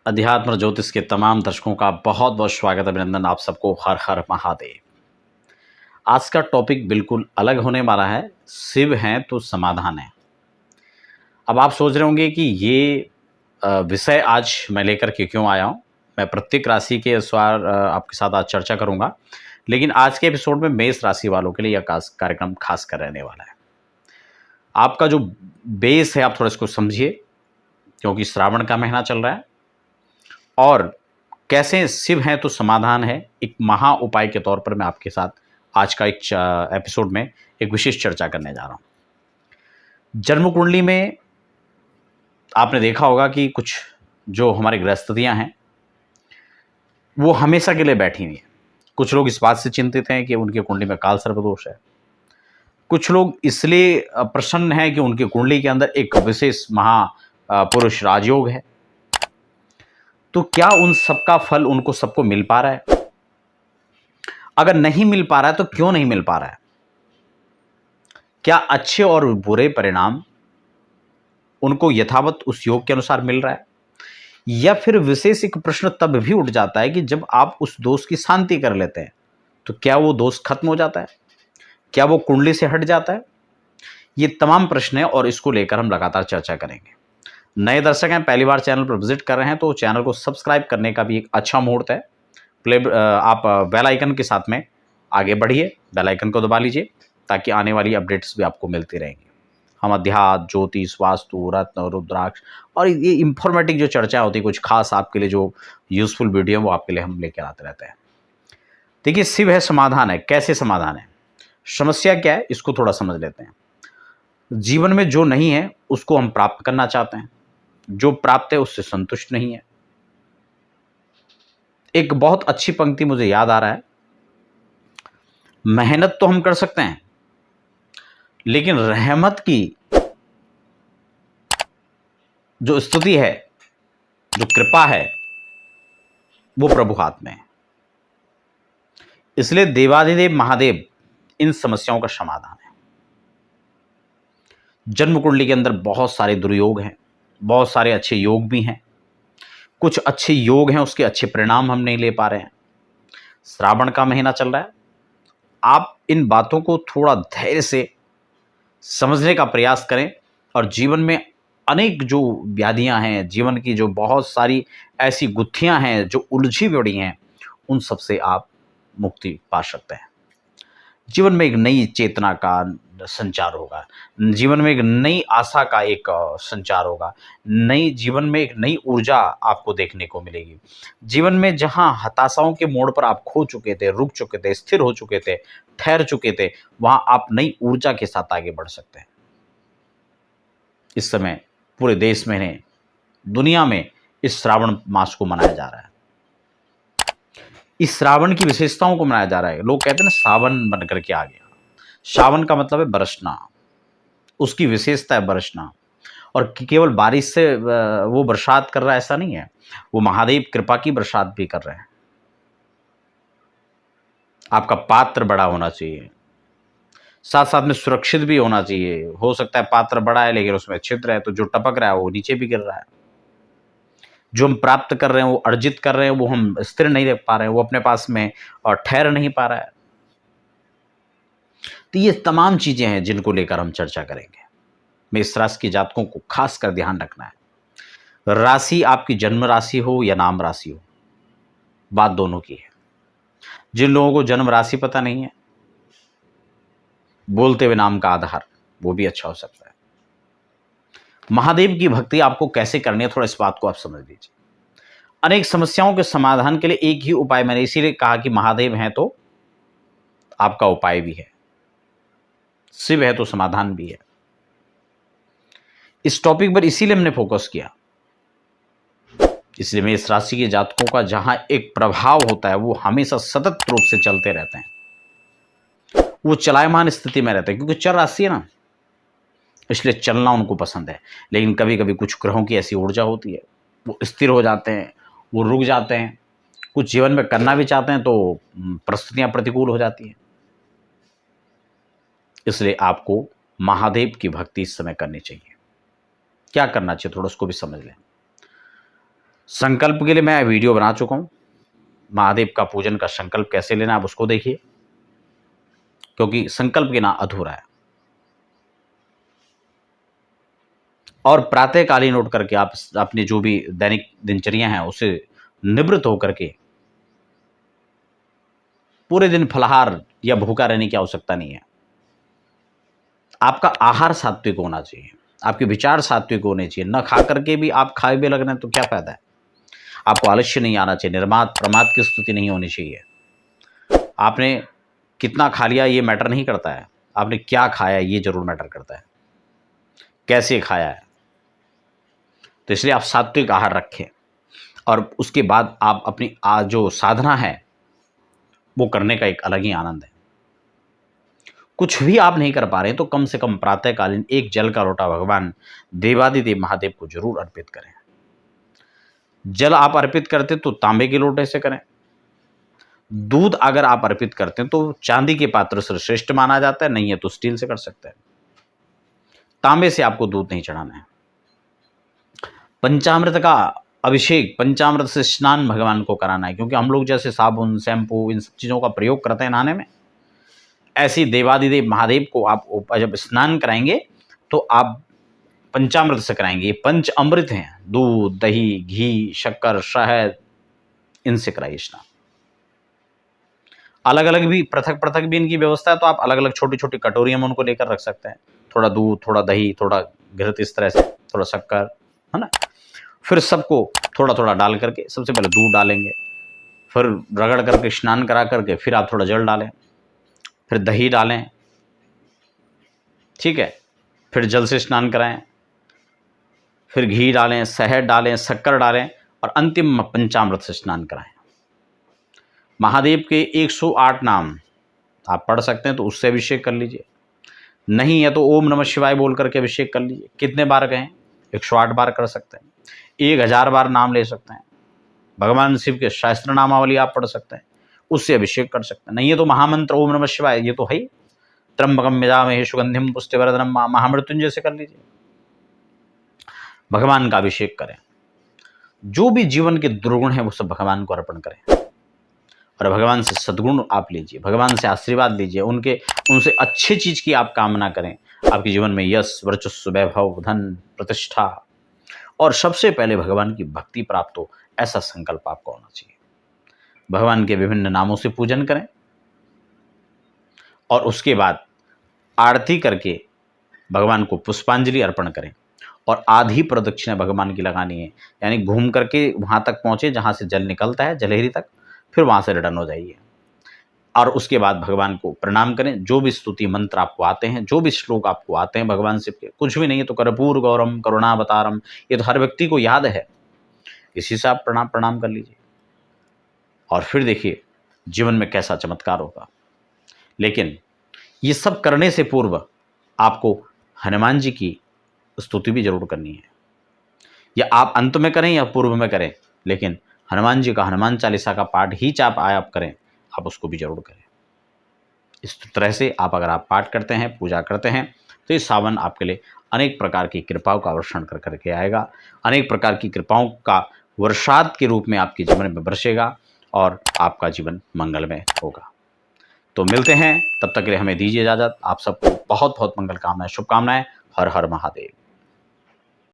अध्यात्म ज्योतिष के तमाम दर्शकों का बहुत बहुत स्वागत अभिनंदन। आप सबको हर हर महादेव। आज का टॉपिक बिल्कुल अलग होने वाला है। शिव हैं तो समाधान है। अब आप सोच रहे होंगे कि ये विषय आज मैं लेकर के क्यों आया हूँ। मैं प्रत्येक राशि के अनुसार आपके साथ आज चर्चा करूँगा, लेकिन आज के एपिसोड में मेष राशि वालों के लिए यह कार्यक्रम खास कर रहने वाला है। आपका जो बेस है आप थोड़ा इसको समझिए, क्योंकि श्रावण का महीना चल रहा है और कैसे शिव हैं तो समाधान है, एक महा उपाय के तौर पर मैं आपके साथ आज का एक एपिसोड में एक विशेष चर्चा करने जा रहा हूं। जन्म कुंडली में आपने देखा होगा कि कुछ जो हमारी गृहस्थितियां हैं वो हमेशा के लिए बैठी हुई हैं। कुछ लोग इस बात से चिंतित हैं कि उनकी कुंडली में काल सर्प दोष है। कुछ लोग इसलिए प्रसन्न हैं कि उनकी कुंडली के अंदर एक विशेष महापुरुष राजयोग है। तो क्या उन सबका फल उनको सबको मिल पा रहा है? अगर नहीं मिल पा रहा है तो क्यों नहीं मिल पा रहा है? क्या अच्छे और बुरे परिणाम उनको यथावत उस योग के अनुसार मिल रहा है, या फिर विशेष एक प्रश्न तब भी उठ जाता है कि जब आप उस दोष की शांति कर लेते हैं तो क्या वो दोष खत्म हो जाता है? क्या वो कुंडली से हट जाता है? ये तमाम प्रश्न है और इसको लेकर हम लगातार चर्चा करेंगे। नए दर्शक हैं, पहली बार चैनल पर विजिट कर रहे हैं तो चैनल को सब्सक्राइब करने का भी एक अच्छा मुहूर्त है। आप बेल आइकन के साथ में आगे बढ़िए, बेल आइकन को दबा लीजिए ताकि आने वाली अपडेट्स भी आपको मिलती रहेंगी। हम अध्यात्म, ज्योतिष, वास्तु, रत्न, रुद्राक्ष और ये इंफॉर्मेटिव जो चर्चा होती है, कुछ खास आपके लिए जो यूजफुल वीडियो वो आपके लिए हम लेकर आते रहते हैं। देखिए, शिव है समाधान है। कैसे समाधान है? समस्या क्या है इसको थोड़ा समझ लेते हैं। जीवन में जो नहीं है उसको हम प्राप्त करना चाहते हैं, जो प्राप्त है उससे संतुष्ट नहीं है। एक बहुत अच्छी पंक्ति मुझे याद आ रहा है, मेहनत तो हम कर सकते हैं लेकिन रहमत की जो स्तुति है, जो कृपा है, वो प्रभु हाथ में है। इसलिए देवाधिदेव महादेव इन समस्याओं का समाधान है। जन्म कुंडली के अंदर बहुत सारे दुर्योग हैं, बहुत सारे अच्छे योग भी हैं। कुछ अच्छे योग हैं, उसके अच्छे परिणाम हम नहीं ले पा रहे हैं। श्रावण का महीना चल रहा है। आप इन बातों को थोड़ा धैर्य से समझने का प्रयास करें और जीवन में अनेक जो व्याधियां हैं, जीवन की जो बहुत सारी ऐसी गुत्थियां हैं जो उलझी पड़ी हैं, उन सब से आप मुक्ति पा सकते हैं। जीवन में एक नई चेतना का संचार होगा, जीवन में एक नई आशा का एक संचार होगा, नई जीवन में एक नई ऊर्जा आपको देखने को मिलेगी। जीवन में जहां हताशाओं के मोड़ पर आप खो चुके थे, रुक चुके थे, स्थिर हो चुके थे, ठहर चुके थे, वहां आप नई ऊर्जा के साथ आगे बढ़ सकते हैं। इस समय पूरे देश में नहीं, दुनिया में इस श्रावण मास को मनाया जा रहा है। इस श्रावण की विशेषताओं को मनाया जा रहा है। लोग कहते हैं ना, सावन बन करके आ गया। सावन का मतलब है बरसना, उसकी विशेषता है बरसना। और केवल बारिश से वो बरसात कर रहा है ऐसा नहीं है, वो महादेव कृपा की बरसात भी कर रहे हैं। आपका पात्र बड़ा होना चाहिए, साथ साथ में सुरक्षित भी होना चाहिए। हो सकता है पात्र बड़ा है लेकिन उसमें छिद्र है, तो जो टपक रहा है वो नीचे भी गिर रहा है। जो हम प्राप्त कर रहे हैं, वो अर्जित कर रहे हैं, वो हम स्थिर नहीं देख पा रहे हैं, वो अपने पास में और ठहर नहीं पा रहा है। तो ये तमाम चीजें हैं जिनको लेकर हम चर्चा करेंगे। मेष राशि की जातकों को खास कर ध्यान रखना है। राशि आपकी जन्म राशि हो या नाम राशि हो, बात दोनों की है। जिन लोगों को जन्म राशि पता नहीं है, बोलते हुए नाम का आधार, वो भी अच्छा हो सकता है। महादेव की भक्ति आपको कैसे करनी है, थोड़ा इस बात को आप समझ लीजिए। अनेक समस्याओं के समाधान के लिए एक ही उपाय, मैंने इसीलिए कहा कि महादेव हैं तो आपका उपाय भी है, शिव है तो समाधान भी है। इस टॉपिक पर इसीलिए हमने फोकस किया, इसलिए मेष राशि के जातकों का जहां एक प्रभाव होता है वो हमेशा सतत रूप से चलते रहते हैं, वो चलायमान स्थिति में रहते हैं, क्योंकि चर राशि है ना, इसलिए चलना उनको पसंद है। लेकिन कभी कभी कुछ ग्रहों की ऐसी ऊर्जा होती है, वो स्थिर हो जाते हैं, वो रुक जाते हैं। कुछ जीवन में करना भी चाहते हैं तो परिस्थितियां प्रतिकूल हो जाती हैं। इसलिए आपको महादेव की भक्ति इस समय करनी चाहिए। क्या करना चाहिए थोड़ा उसको भी समझ लें। संकल्प के लिए मैं वीडियो बना चुका हूँ। महादेव का पूजन का संकल्प कैसे लेना, आप उसको देखिए, क्योंकि संकल्प के ना अधूरा है। और प्रातःकालीन उठ करके आप अपनी जो भी दैनिक दिनचर्या है उसे निवृत्त होकर के पूरे दिन फलाहार या भूखा रहने की आवश्यकता नहीं है। आपका आहार सात्विक होना चाहिए, आपके विचार सात्विक होने चाहिए। न खा करके भी आप खाए भी लग रहे हैं तो क्या फायदा है। आपको आलस्य नहीं आना चाहिए, निर्माद प्रमाद की स्थिति नहीं होनी चाहिए। आपने कितना खा लिया ये मैटर नहीं करता है, आपने क्या खाया ये जरूर मैटर करता है, कैसे खाया है। तो इसलिए आप सात्विक आहार रखें और उसके बाद आप अपनी जो साधना है वो करने का एक अलग ही आनंद है। कुछ भी आप नहीं कर पा रहे तो कम से कम प्रातःकालीन एक जल का लोटा भगवान देवादिदेव महादेव को जरूर अर्पित करें। जल आप अर्पित करते तो तांबे के लोटे से करें। दूध अगर आप अर्पित करते हैं तो चांदी के पात्र से श्रेष्ठ माना जाता है, नहीं है तो स्टील से कर सकते हैं। तांबे से आपको दूध नहीं चढ़ाना है। पंचामृत का अभिषेक, पंचामृत से स्नान भगवान को कराना है, क्योंकि हम लोग जैसे साबुन शैम्पू इन सब चीज़ों का प्रयोग करते हैं नहाने में, ऐसे देवादिदेव महादेव को आप जब स्नान कराएंगे तो आप पंचामृत से कराएंगे। ये पंच अमृत हैं, दूध, दही, घी, शक्कर, शहद, इनसे कराइए स्नान। अलग अलग भी पृथक पृथक भी इनकी व्यवस्था है, तो आप अलग अलग छोटी छोटी कटोरियों में उनको लेकर रख सकते हैं। थोड़ा दूध, थोड़ा दही, थोड़ा घृत, इस तरह से थोड़ा शक्कर, है ना। फिर सबको थोड़ा थोड़ा डाल करके, सबसे पहले दूध डालेंगे, फिर रगड़ करके स्नान करा करके फिर आप थोड़ा जल डालें, फिर दही डालें, ठीक है, फिर जल से स्नान कराएं, फिर घी डालें, शहद डालें, शक्कर डालें और अंतिम पंचामृत से स्नान कराएं। महादेव के 108 नाम आप पढ़ सकते हैं तो उससे अभिषेक कर लीजिए, नहीं है तो ओम नमः शिवाय बोल करके अभिषेक कर लीजिए। कितने बार कहें, 108 बार कर सकते हैं, 1000 बार नाम ले सकते हैं। भगवान शिव के शास्त्र नामावली आप पढ़ सकते हैं, उससे अभिषेक कर सकते हैं। नहीं है तो महामंत्र ओम नमः शिवाय, ये तो है ही, त्र्यंबकम यजामहे सुगंधिम पुष्टिवर्धनम महामृत्युंजय से कर लीजिए। भगवान का अभिषेक करें। जो भी जीवन के दुर्गुण है वो सब भगवान को अर्पण करें और भगवान से सद्गुण आप लीजिए, भगवान से आशीर्वाद लीजिए, उनसे अच्छी चीज की आप कामना करें। आपके जीवन में यश, वर्चस्व, वैभव, धन, प्रतिष्ठा और सबसे पहले भगवान की भक्ति प्राप्त हो, ऐसा संकल्प आपको होना चाहिए। भगवान के विभिन्न नामों से पूजन करें और उसके बाद आरती करके भगवान को पुष्पांजलि अर्पण करें और आधी प्रदक्षिणा भगवान की लगानी है, यानी घूम करके वहां तक पहुंचे जहां से जल निकलता है जलेहरी तक, फिर वहां से रिटर्न हो जाइए और उसके बाद भगवान को प्रणाम करें। जो भी स्तुति मंत्र आपको आते हैं, जो भी श्लोक आपको आते हैं भगवान शिव के, कुछ भी नहीं है तो कर्पूर गौरम करुणावतारम, ये तो हर व्यक्ति को याद है, इसी से आप प्रणाम कर लीजिए और फिर देखिए जीवन में कैसा चमत्कार होगा। लेकिन ये सब करने से पूर्व आपको हनुमान जी की स्तुति भी जरूर करनी है, या आप अंत में करें या पूर्व में करें, लेकिन हनुमान जी का हनुमान चालीसा का पाठ ही आप करें, आप उसको भी जरूर करें। इस तरह से आप अगर आप पाठ करते हैं, पूजा करते हैं, तो ये सावन आपके लिए अनेक प्रकार की कृपाओं का वर्षण कर करके आएगा, अनेक प्रकार की कृपाओं का वर्षात के रूप में आपके जीवन में बरसेगा और आपका जीवन मंगलमय होगा। तो मिलते हैं, तब तक के लिए हमें दीजिए इजाजत। आप सबको बहुत बहुत मंगल कामनाएं, शुभकामनाएं। हर हर महादेव।